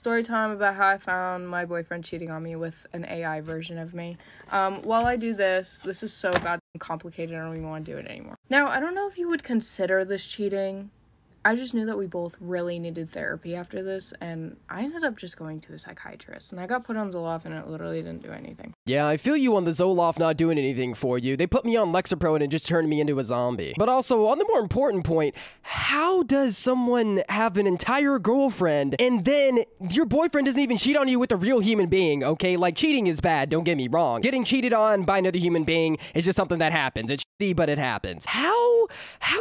Story time about how I found my boyfriend cheating on me with an AI version of me. While I do this is so goddamn complicated, I don't even want to do it anymore. Now, I don't know if you would consider this cheating. I just knew that we both really needed therapy after this, and I ended up just going to a psychiatrist, and I got put on Zoloft, and it literally didn't do anything. Yeah, I feel you on the Zoloft not doing anything for you. They put me on Lexapro and just turned me into a zombie. But also, on the more important point, how does someone have an entire girlfriend, and then your boyfriend doesn't even cheat on you with a real human being, okay? Like, cheating is bad, don't get me wrong. Getting cheated on by another human being is just something that happens. It's shitty, but it happens. How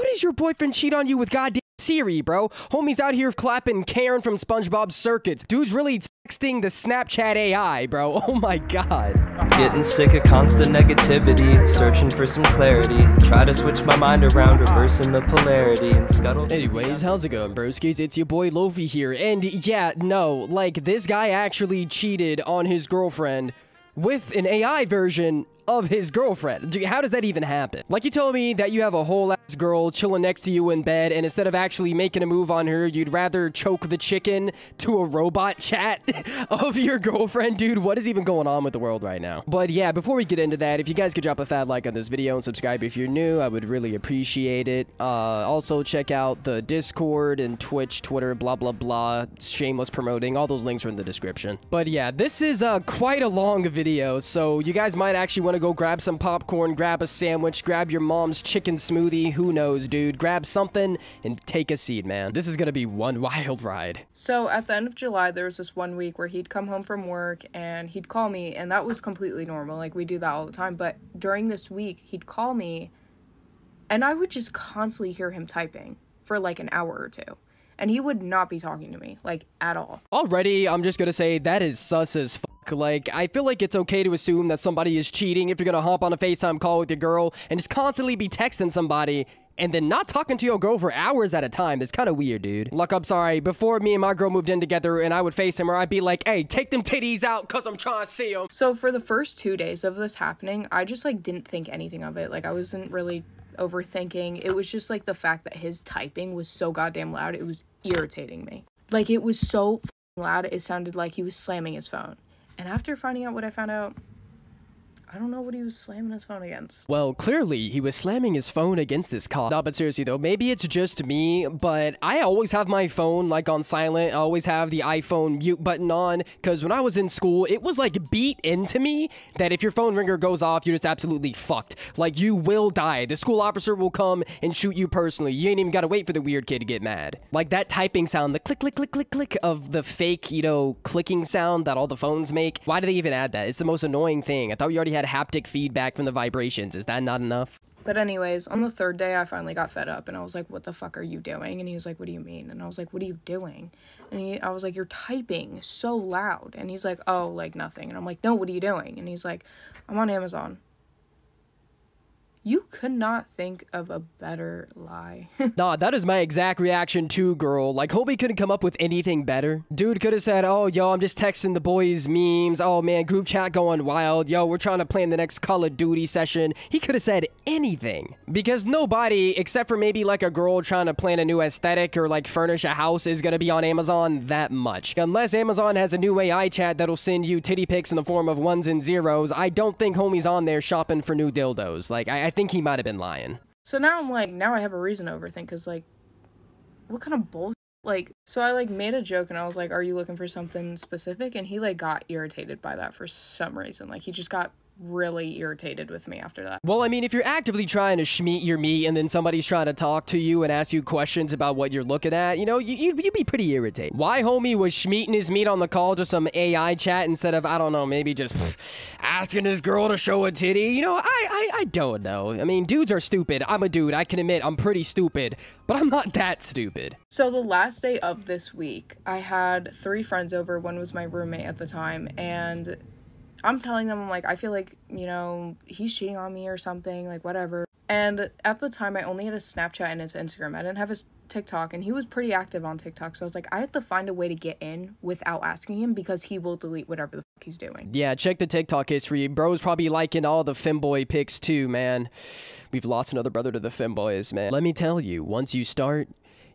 does your boyfriend cheat on you with goddamn Siri, bro? Homie's out here clapping Karen from SpongeBob Circuits. Dude's really texting the Snapchat AI, bro. Oh my god. Getting sick of constant negativity, searching for some clarity. Try to switch my mind around, reversing the polarity and scuttle. Anyways, how's it going, broskies? It's your boy Lofi here. And yeah, no, like, this guy actually cheated on his girlfriend with an AI version of his girlfriend. How does that even happen? Like, you told me that you have a whole ass girl chilling next to you in bed, and instead of actually making a move on her, you'd rather choke the chicken to a robot chat of your girlfriend. Dude, what is even going on with the world right now? But yeah, before we get into that, if you guys could drop a fat like on this video and subscribe if you're new, I would really appreciate it. Also check out the Discord and Twitch, Twitter, blah blah blah, shameless promoting. All those links are in the description. But yeah, this is quite a long video, so you guys might actually want to go grab some popcorn, grab a sandwich, grab your mom's chicken smoothie, who knows, dude. Grab something and take a seat, man. This is gonna be one wild ride. So at the end of July, there was this one week where he'd come home from work and he'd call me, and that was completely normal. Like, we do that all the time. But during this week, he'd call me and I would just constantly hear him typing for like an hour or two. And he would not be talking to me, like, at all. Already, I'm just gonna say that is sus as fuck. Like, I feel like it's okay to assume that somebody is cheating if you're gonna hop on a FaceTime call with your girl and just constantly be texting somebody and then not talking to your girl for hours at a time. It's kind of weird, dude. Look, I'm sorry. Before me and my girl moved in together and I would FaceTime her, I'd be like, hey, take them titties out because I'm trying to see them. So for the first 2 days of this happening, I just, like, didn't think anything of it. Like, I wasn't really overthinking. It was just, like, the fact that his typing was so goddamn loud. It was irritating me. Like, it was so loud, it sounded like he was slamming his phone. And after finding out what I found out, I don't know what he was slamming his phone against. Well, clearly, he was slamming his phone against this cop. No, but seriously, though, maybe it's just me, but I always have my phone, like, on silent. I always have the iPhone mute button on, because when I was in school, it was, like, beat into me that if your phone ringer goes off, you're just absolutely fucked. Like, you will die. The school officer will come and shoot you personally. You ain't even gotta wait for the weird kid to get mad. Like, that typing sound, the click, click, click, click, click of the fake, you know, clicking sound that all the phones make. Why do they even add that? It's the most annoying thing. I thought we already had haptic feedback from the vibrations. Is that not enough? But anyways, on the third day, I finally got fed up, and I was like, what the fuck are you doing? And he was like, what do you mean? And I was like, what are you doing? And I was like, you're typing so loud. And he's like, oh, like, nothing. And I'm like, no, what are you doing? And he's like, I'm on Amazon. You could not think of a better lie. Nah, that is my exact reaction too, girl. Like, homie couldn't come up with anything better. Dude could have said, oh, yo, I'm just texting the boys memes. Oh, man, group chat going wild. Yo, we're trying to plan the next Call of Duty session. He could have said anything. Because nobody, except for maybe, like, a girl trying to plan a new aesthetic or, like, furnish a house is gonna be on Amazon that much. Unless Amazon has a new AI chat that'll send you titty pics in the form of ones and zeros, I don't think homie's on there shopping for new dildos. Like, I think he might have been lying. So now I'm like, now I have a reason to overthink, because, like, what kind of bullshit? Like, so I, like, made a joke, and I was like, are you looking for something specific? And he, like, got irritated by that for some reason. Like, he just got really irritated with me after that. Well, I mean, if you're actively trying to schmeat your meat and then somebody's trying to talk to you and ask you questions about what you're looking at, you know, you'd be pretty irritated. Why homie was schmeating his meat on the call to some AI chat instead of, I don't know, maybe just asking his girl to show a titty? You know, I don't know. I mean, dudes are stupid. I'm a dude. I can admit I'm pretty stupid, but I'm not that stupid. So the last day of this week, I had 3 friends over. One was my roommate at the time, and I'm telling them, I'm like, I feel like, you know, he's cheating on me or something, like, whatever. And at the time, I only had his Snapchat and his Instagram. I didn't have his TikTok, and he was pretty active on TikTok. So I was like, I have to find a way to get in without asking him, because he will delete whatever the fuck he's doing. Yeah, check the TikTok history. Bro's probably liking all the femboy pics too, man. We've lost another brother to the femboys, man. Let me tell you, once you start,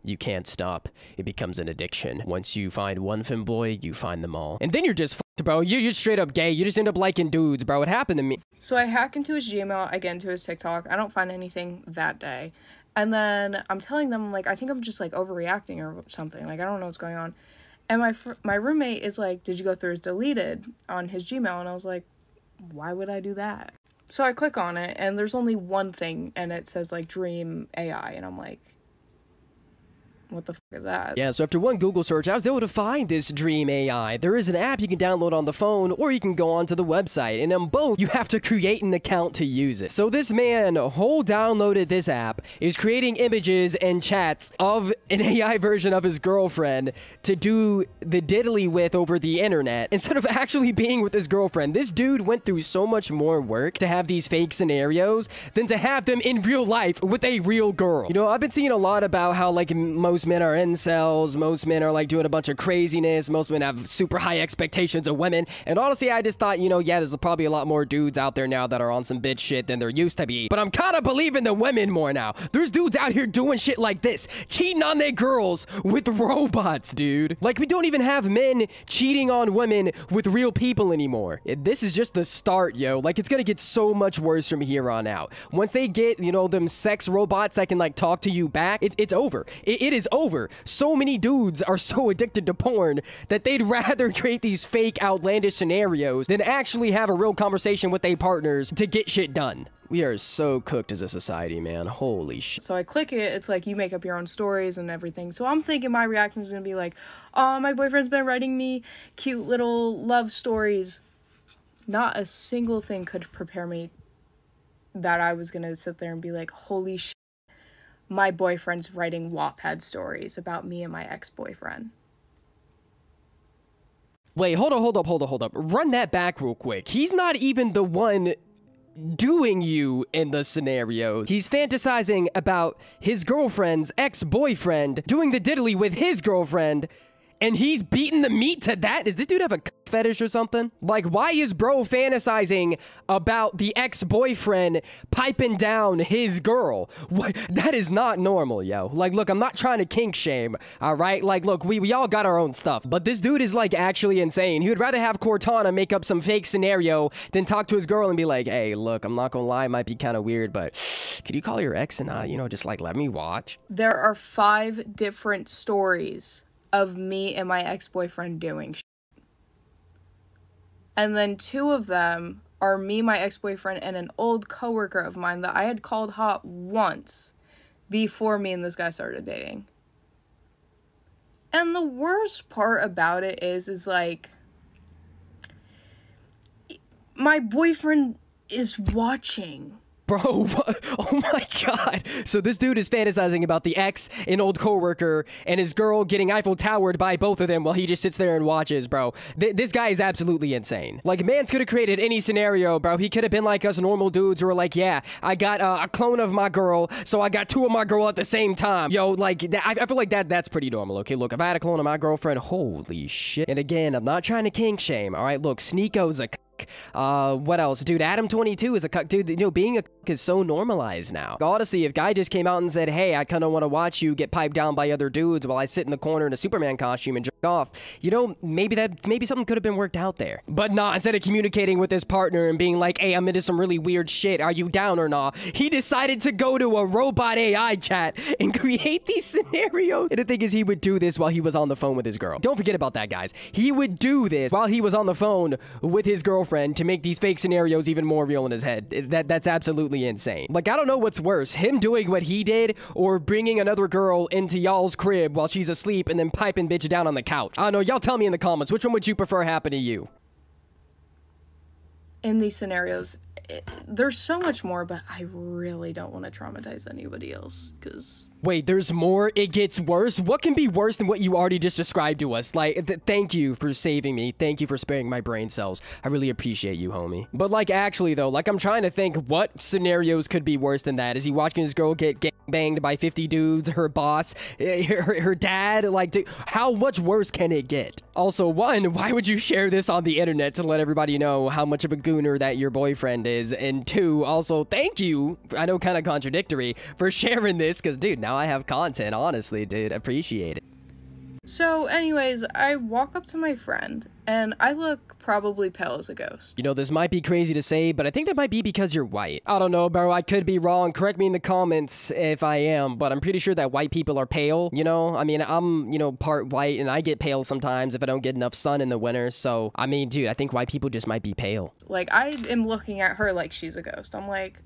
you can't stop. It becomes an addiction. Once you find one femboy, you find them all. And then you're just fucked, bro. You're straight up gay. You just end up liking dudes, bro. It happened to me. So I hack into his Gmail, I get into his TikTok. I don't find anything that day. And then I'm telling them, like, I think I'm just, like, overreacting or something. Like, I don't know what's going on. And my roommate is like, did you go through his deleted on his Gmail? And I was like, why would I do that? So I click on it, and there's only one thing, and it says, like, Dream AI. And I'm like, what the fuck is that? Yeah, so after one Google search, I was able to find this Dream AI. There is an app you can download on the phone, or you can go onto the website, and on both, you have to create an account to use it. So this man whole downloaded this app, is creating images and chats of an AI version of his girlfriend to do the diddly with over the internet, instead of actually being with his girlfriend. This dude went through so much more work to have these fake scenarios than to have them in real life with a real girl. You know, I've been seeing a lot about how, like, most men are incels, most men are like doing a bunch of craziness, most men have super high expectations of women, and honestly I just thought, you know, yeah, there's probably a lot more dudes out there now that are on some bitch shit than there used to be, but I'm kind of believing the women more now. There's dudes out here doing shit like this, cheating on their girls with robots, dude. Like, we don't even have men cheating on women with real people anymore. This is just the start, yo. Like, it's gonna get so much worse from here on out. Once they get, you know, them sex robots that can, like, talk to you back, it's over. It is over. So many dudes are so addicted to porn that they'd rather create these fake outlandish scenarios than actually have a real conversation with their partners to get shit done. We are so cooked as a society, man. Holy shit. So I click it, it's like, you make up your own stories and everything. So I'm thinking my reaction is gonna be like, oh, my boyfriend's been writing me cute little love stories. Not a single thing could prepare me that I was gonna sit there and be like, holy shit, my boyfriend's writing Wattpad stories about me and my ex-boyfriend. Wait, hold up. Run that back real quick. He's not even the one doing you in the scenario. He's fantasizing about his girlfriend's ex-boyfriend doing the diddly with his girlfriend, and he's beating the meat to that? Does this dude have a fetish or something? Like, why is bro fantasizing about the ex-boyfriend piping down his girl? What? That is not normal, yo. Like, look, I'm not trying to kink shame, all right? Like, look, we all got our own stuff, but this dude is, like, actually insane. He would rather have Cortana make up some fake scenario than talk to his girl and be like, hey, look, I'm not gonna lie, it might be kind of weird, but could you call your ex and, you know, just, like, let me watch? There are 5 different stories of me and my ex-boyfriend doing shit. And then 2 of them are me, my ex-boyfriend, and an old coworker of mine that I had called hot once before me and this guy started dating. And the worst part about it is like, my boyfriend is watching. Bro, what? Oh my god. So this dude is fantasizing about the ex, an old coworker, and his girl getting Eiffel Towered by both of them while he just sits there and watches, bro. This guy is absolutely insane. Like, man's could have created any scenario, bro. He could have been like us normal dudes who are like, yeah, I got a clone of my girl, so I got 2 of my girl at the same time. Yo, like, I feel like that's pretty normal, okay? Look, if I had a clone of my girlfriend, holy shit. And again, I'm not trying to kink shame, all right? Look, Sneeko's a what else? Dude, Adam22 is a cuck. Dude, you know, being a cuck is so normalized now. Honestly, if guy just came out and said, hey, I kind of want to watch you get piped down by other dudes while I sit in the corner in a Superman costume and jerk off, you know, maybe something could have been worked out there. But nah, instead of communicating with his partner and being like, hey, I'm into some really weird shit, are you down or not? He decided to go to a robot AI chat and create these scenarios. And the thing is, he would do this while he was on the phone with his girl. Don't forget about that, guys. He would do this while he was on the phone with his girlfriend to make these fake scenarios even more real in his head. That's absolutely insane. Like, I don't know what's worse, him doing what he did or bringing another girl into y'all's crib while she's asleep and then piping bitch down on the couch. I don't know, y'all tell me in the comments, which one would you prefer happen to you? In these scenarios, there's so much more, but I really don't want to traumatize anybody else, because... Wait, there's more? It gets worse? What can be worse than what you already just described to us? Like, thank you for saving me. Thank you for sparing my brain cells. I really appreciate you, homie. But, like, actually, though, like, I'm trying to think what scenarios could be worse than that. Is he watching his girl get banged by 50 dudes, her boss, her dad? Like, how much worse can it get? Also, 1, why would you share this on the internet to let everybody know how much of a gooner that your boyfriend is? And 2, also, thank you, I know kind of contradictory, for sharing this, because, dude, now I have content, honestly, dude. Appreciate it. So anyways, I walk up to my friend, and I look probably pale as a ghost. You know, this might be crazy to say, but I think that might be because you're white. I don't know, bro. I could be wrong. Correct me in the comments if I am, but I'm pretty sure that white people are pale, you know? I mean, I'm, you know, part white, and I get pale sometimes if I don't get enough sun in the winter, so, I mean, dude, I think white people just might be pale. Like, I am looking at her like she's a ghost. I'm like...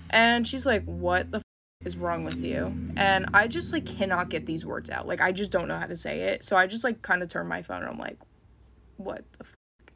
And she's like, what the is wrong with you? And I just like cannot get these words out. Like, I just don't know how to say it. So I just like kind of turn my phone and I'm like, what the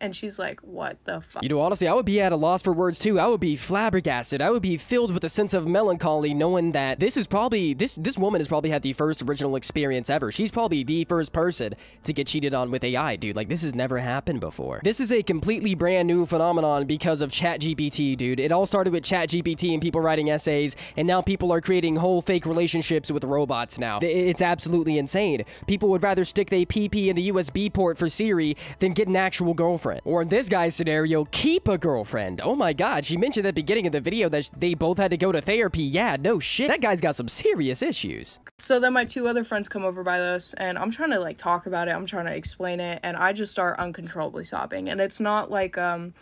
and she's like, what the fuck? You know, honestly, I would be at a loss for words too. I would be flabbergasted. I would be filled with a sense of melancholy knowing that this is probably, this woman has probably had the first original experience ever. She's probably the first person to get cheated on with AI, dude. Like, this has never happened before. This is a completely brand new phenomenon because of ChatGPT, dude. It all started with ChatGPT and people writing essays, and now people are creating whole fake relationships with robots now. It's absolutely insane. People would rather stick their PP in the USB port for Siri than get an actual girlfriend. Or in this guy's scenario, keep a girlfriend. Oh my god, she mentioned at the beginning of the video that they both had to go to therapy. Yeah, no shit. That guy's got some serious issues. So then my two other friends come over by this, and I'm trying to like talk about it. I'm trying to explain it, and I just start uncontrollably sobbing. And it's not like a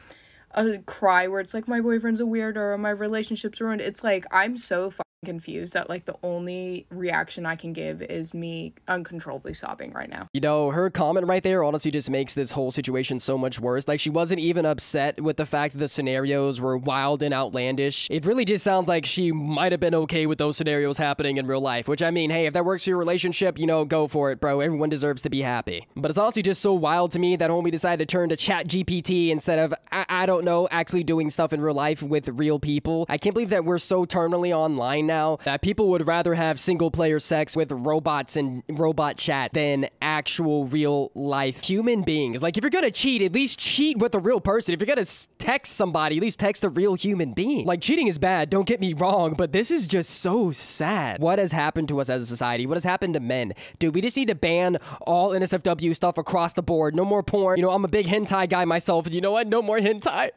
cry where it's like my boyfriend's a weirdo or my relationship's ruined. It's like I'm so confused that like the only reaction I can give is me uncontrollably sobbing right now. You know, her comment right there honestly just makes this whole situation so much worse. Like, she wasn't even upset with the fact that the scenarios were wild and outlandish. It really just sounds like she might have been okay with those scenarios happening in real life, which, I mean, hey, if that works for your relationship, you know, go for it, bro. Everyone deserves to be happy. But it's honestly just so wild to me that homie decided to turn to ChatGPT instead of, I don't know, actually doing stuff in real life with real people. I can't believe that we're so terminally online now that people would rather have single-player sex with robots and robot chat than actual real-life human beings. Like, if you're gonna cheat, at least cheat with a real person. If you're gonna text somebody, at least text a real human being. Like, cheating is bad, don't get me wrong, but this is just so sad. What has happened to us as a society? What has happened to men? Dude, we just need to ban all NSFW stuff across the board. No more porn. You know, I'm a big hentai guy myself, and you know what? No more hentai.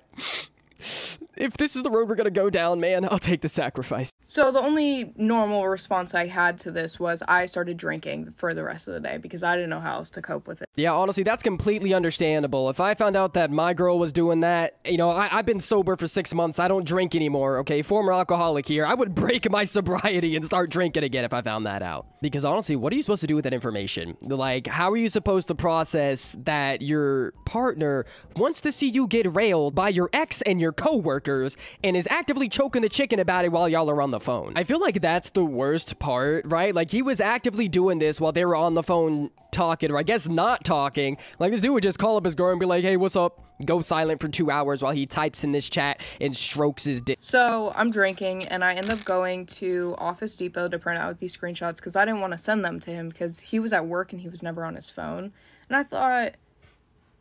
If this is the road we're gonna go down, man, I'll take the sacrifice. So the only normal response I had to this was I started drinking for the rest of the day because I didn't know how else to cope with it. Yeah, honestly, that's completely understandable. If I found out that my girl was doing that, you know, I've been sober for 6 months. I don't drink anymore, okay? Former alcoholic here. I would break my sobriety and start drinking again if I found that out. Because honestly, what are you supposed to do with that information? Like, how are you supposed to process that your partner wants to see you get railed by your ex and your coworkers and is actively choking the chicken about it while y'all are on the phone? I feel like that's the worst part, right? Like, he was actively doing this while they were on the phone talking, or I guess not talking. Like, this dude would just call up his girl and be like, hey, what's up? Go silent for 2 hours while he types in this chat and strokes his dick. So I'm drinking, and I end up going to Office Depot to print out these screenshots because I didn't want to send them to him because he was at work and he was never on his phone. And I thought,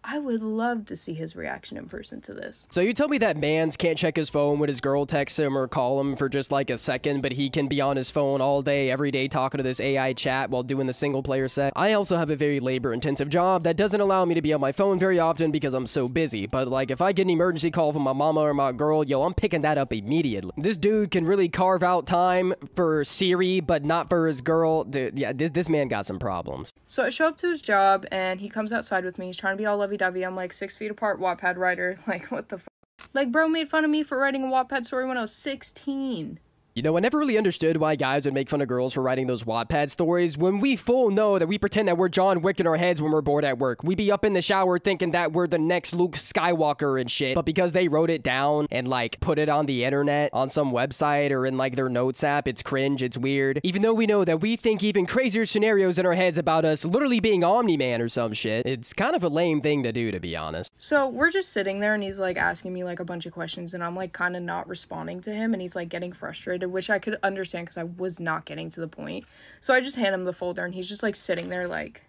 I would love to see his reaction in person to this. So you tell me that mans can't check his phone when his girl texts him or call him for just like a second, but he can be on his phone all day, every day, talking to this AI chat while doing the single player set? I also have a very labor intensive job that doesn't allow me to be on my phone very often because I'm so busy. But like, if I get an emergency call from my mama or my girl, yo, I'm picking that up immediately. This dude can really carve out time for Siri, but not for his girl. Dude, yeah, this man got some problems. So I show up to his job, and he comes outside with me. He's trying to be all lovey-dovey. I'm like 6 feet apart, Wattpad writer. Like, what the fuck? Like, bro made fun of me for writing a Wattpad story when I was 16. You know, I never really understood why guys would make fun of girls for writing those Wattpad stories when we full know that we pretend that we're John Wick in our heads when we're bored at work. We be up in the shower thinking that we're the next Luke Skywalker and shit. But because they wrote it down and, like, put it on the internet on some website or in, like, their notes app, it's cringe, it's weird. Even though we know that we think even crazier scenarios in our heads about us literally being Omni-Man or some shit. It's kind of a lame thing to do, to be honest. So we're just sitting there, and he's, like, asking me, like, a bunch of questions, and I'm, like, kind of not responding to him, and he's, like, getting frustrated, which I could understand because I was not getting to the point. So I just hand him the folder, and he's just like sitting there like,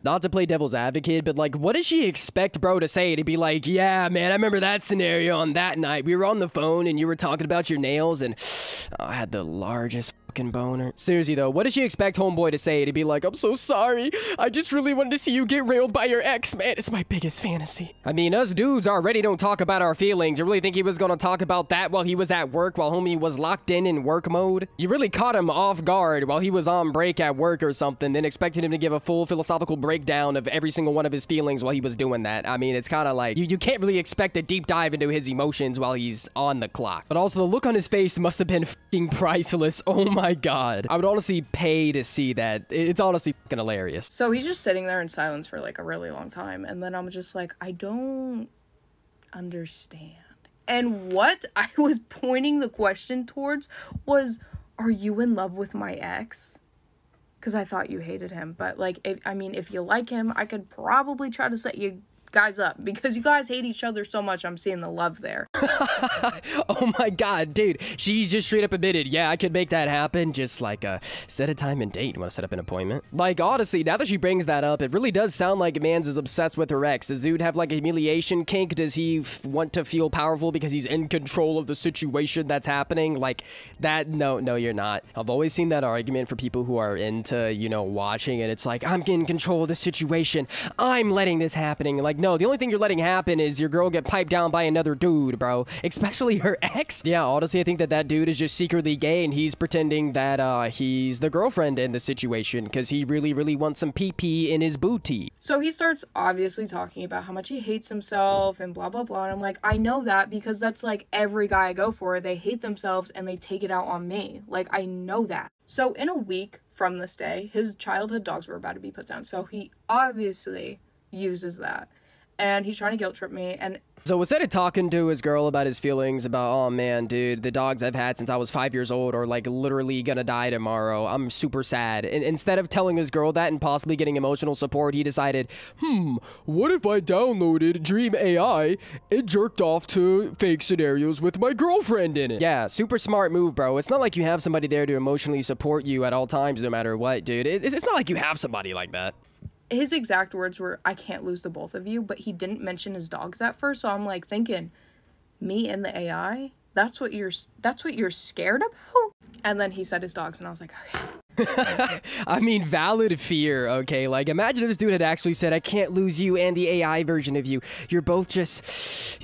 not to play devil's advocate, but like, what does she expect bro to say? To be like, yeah, man, I remember that scenario on that night. We were on the phone and you were talking about your nails and I had the largest fucking boner. Seriously though, what does she expect homeboy to say? To be like, I'm so sorry. I just really wanted to see you get railed by your ex, man. It's my biggest fantasy. I mean, us dudes already don't talk about our feelings. You really think he was gonna talk about that while he was at work, while homie was locked in work mode? You really caught him off guard while he was on break at work or something, then expected him to give a full philosophical breakdown of every single one of his feelings while he was doing that. I mean, it's kind of like, you can't really expect a deep dive into his emotions while he's on the clock. But also, the look on his face must have been fucking priceless. Oh my god. I would honestly pay to see that. It's honestly fucking hilarious. So he's just sitting there in silence for like a really long time, and then I'm just like, I don't understand. And what I was pointing the question towards was, are you in love with my ex? Because I thought you hated him. But, like, if you like him, I could probably try to set you guys up. Because you guys hate each other so much, I'm seeing the love there. Oh my god, dude. She just straight up admitted, yeah, I could make that happen. Just, like, set a time and date. You want to set up an appointment? Like, honestly, now that she brings that up, it really does sound like Mans is obsessed with her ex. Does dude have, like, a humiliation kink? Does he want to feel powerful because he's in control of the situation that's happening? Like, that, no, you're not. I've always seen that argument for people who are into, you know, watching, and it's like, I'm getting control of the situation. I'm letting this happening. Like, no, the only thing you're letting happen is your girl get piped down by another dude, bro. Especially her ex. Yeah, honestly, I think that dude is just secretly gay, and he's pretending that, he's the girlfriend in the situation, because he really wants some pee-pee in his booty. So he starts obviously talking about how much he hates himself and blah, blah, blah. And I'm like, I know that because that's, like, every guy I go for. They hate themselves, and they take it out on me. Like, I know that. So in a week from this day, his childhood dogs were about to be put down. So he obviously uses that. And he's trying to guilt trip me, and so instead of talking to his girl about his feelings about, oh man, dude, the dogs I've had since I was 5 years old are like literally gonna die tomorrow. I'm super sad. And instead of telling his girl that and possibly getting emotional support, he decided, what if I downloaded Dream AI and jerked off to fake scenarios with my girlfriend in it? Yeah, super smart move, bro. It's not like you have somebody there to emotionally support you at all times, no matter what, dude. It's not like you have somebody like that. His exact words were, I can't lose the both of you, but he didn't mention his dogs at first, so I'm like thinking, me and the AI? That's what you're scared about? And then he said his dogs, and I was like, okay. I mean, valid fear, okay? Like, imagine if this dude had actually said, I can't lose you and the AI version of you. You're both just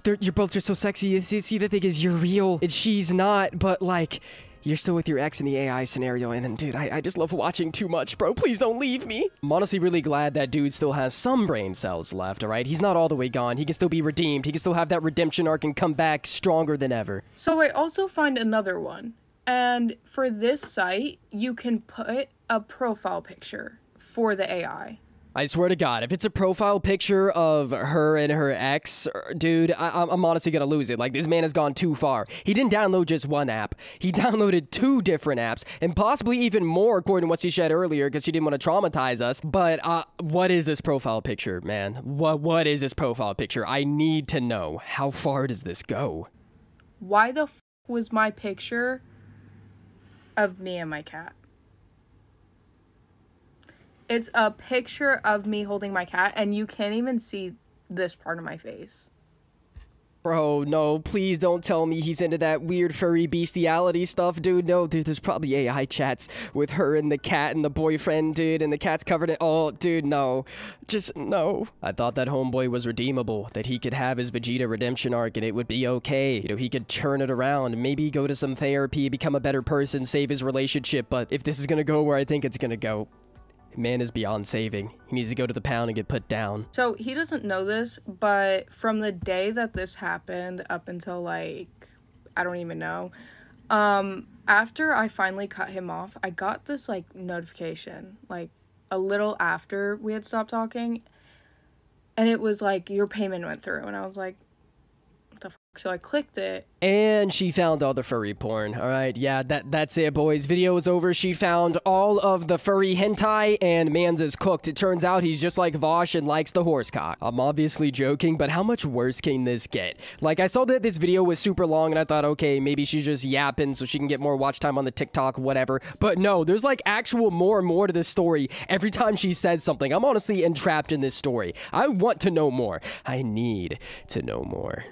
so sexy. See, the thing is, you're real, and she's not, but, like, you're still with your ex in the AI scenario, and dude, I just love watching too much, bro. Please don't leave me. I'm honestly really glad that dude still has some brain cells left, alright? He's not all the way gone. He can still be redeemed. He can still have that redemption arc and come back stronger than ever. So I also find another one. And for this site, you can put a profile picture for the AI. I swear to God, if it's a profile picture of her and her ex, dude, I'm honestly gonna lose it. Like, this man has gone too far. He didn't download just one app. He downloaded 2 different apps, and possibly even more, according to what she said earlier, because she didn't want to traumatize us. But, what is this profile picture, man? What is this profile picture? I need to know. How far does this go? Why the f*** was my picture of me and my cat? It's a picture of me holding my cat, and you can't even see this part of my face. Bro, no, please don't tell me he's into that weird furry bestiality stuff, dude. No, dude, there's probably AI chats with her and the cat and the boyfriend, dude, and the cat's covered in... Oh, dude, no. Just, no. I thought that homeboy was redeemable, that he could have his Vegeta redemption arc and it would be okay. You know, he could turn it around, maybe go to some therapy, become a better person, save his relationship, but if this is gonna go where I think it's gonna go... Man is beyond saving. He needs to go to the pound and get put down. So he doesn't know this, but from the day that this happened up until, like, I don't even know, after I finally cut him off, I got this, like, notification, like, a little after we had stopped talking, and it was like, your payment went through, and I was like, what the f***? So I clicked it. And she found all the furry porn. Alright, yeah, that's it, boys. Video is over. She found all of the furry hentai, and Mans is cooked. It turns out he's just like Vosh and likes the horse cock. I'm obviously joking, but how much worse can this get? Like, I saw that this video was super long, and I thought, okay, maybe she's just yapping so she can get more watch time on the TikTok, whatever. But no, there's like actual more and more to this story every time she says something. I'm honestly entrapped in this story. I want to know more. I need to know more.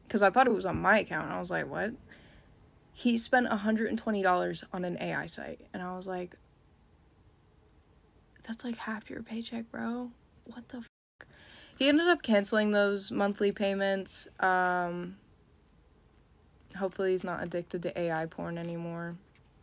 Because I thought it was on my account. I was like, what? he spent $120 on an AI site. And I was like, that's like half your paycheck, bro. What the fuck? He ended up canceling those monthly payments. Hopefully he's not addicted to AI porn anymore.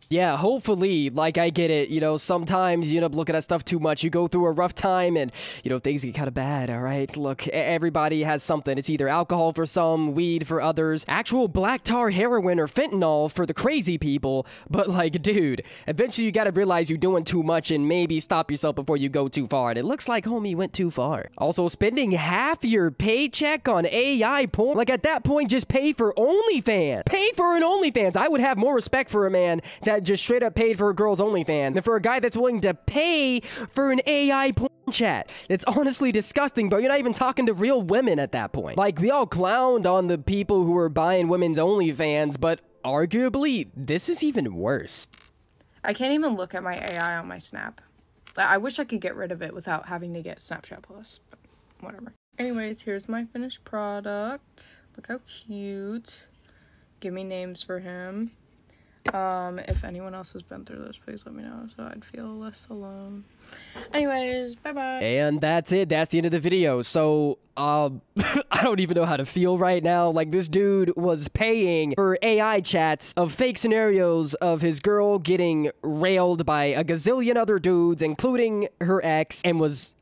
Yeah, hopefully, like, I get it, you know, sometimes you end up looking at stuff too much, you go through a rough time, and, you know, things get kind of bad, alright? Look, everybody has something. It's either alcohol for some, weed for others, actual black tar heroin or fentanyl for the crazy people, but, like, dude, eventually you gotta realize you're doing too much and maybe stop yourself before you go too far, and it looks like homie went too far. Also, spending half your paycheck on AI porn? Like, at that point, just pay for OnlyFans! Pay for an OnlyFans! I would have more respect for a man that just straight up paid for a girl's OnlyFans than for a guy that's willing to pay for an AI porn chat. It's honestly disgusting, bro. You're not even talking to real women at that point. Like, we all clowned on the people who were buying women's OnlyFans, but arguably, this is even worse. I can't even look at my AI on my Snap. I wish I could get rid of it without having to get Snapchat Plus, but whatever. Anyways, here's my finished product. Look how cute. Give me names for him. If anyone else has been through this, please let me know so I'd feel less alone. Anyways, bye-bye. And that's it. That's the end of the video. So, I don't even know how to feel right now. Like, this dude was paying for AI chats of fake scenarios of his girl getting railed by a gazillion other dudes, including her ex, and was...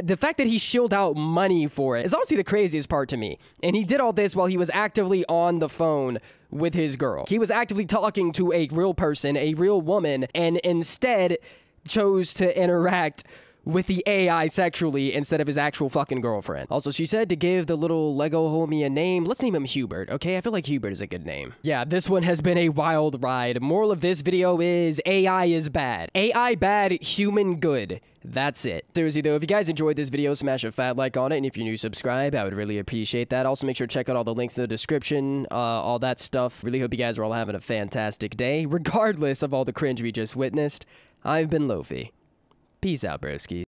the fact that he shilled out money for it is honestly the craziest part to me. And he did all this while he was actively on the phone with his girl. He was actively talking to a real person, a real woman, and instead chose to interact with the AI sexually instead of his actual fucking girlfriend. Also, she said to give the little Lego homie a name. Let's name him Hubert, okay? I feel like Hubert is a good name. Yeah, this one has been a wild ride. Moral of this video is AI is bad. AI bad, human good. That's it. Seriously though, if you guys enjoyed this video, smash a fat like on it, and if you're new, subscribe. I would really appreciate that. Also, make sure to check out all the links in the description, all that stuff. Really hope you guys are all having a fantastic day, regardless of all the cringe we just witnessed. I've been Lofi. Peace out, broski.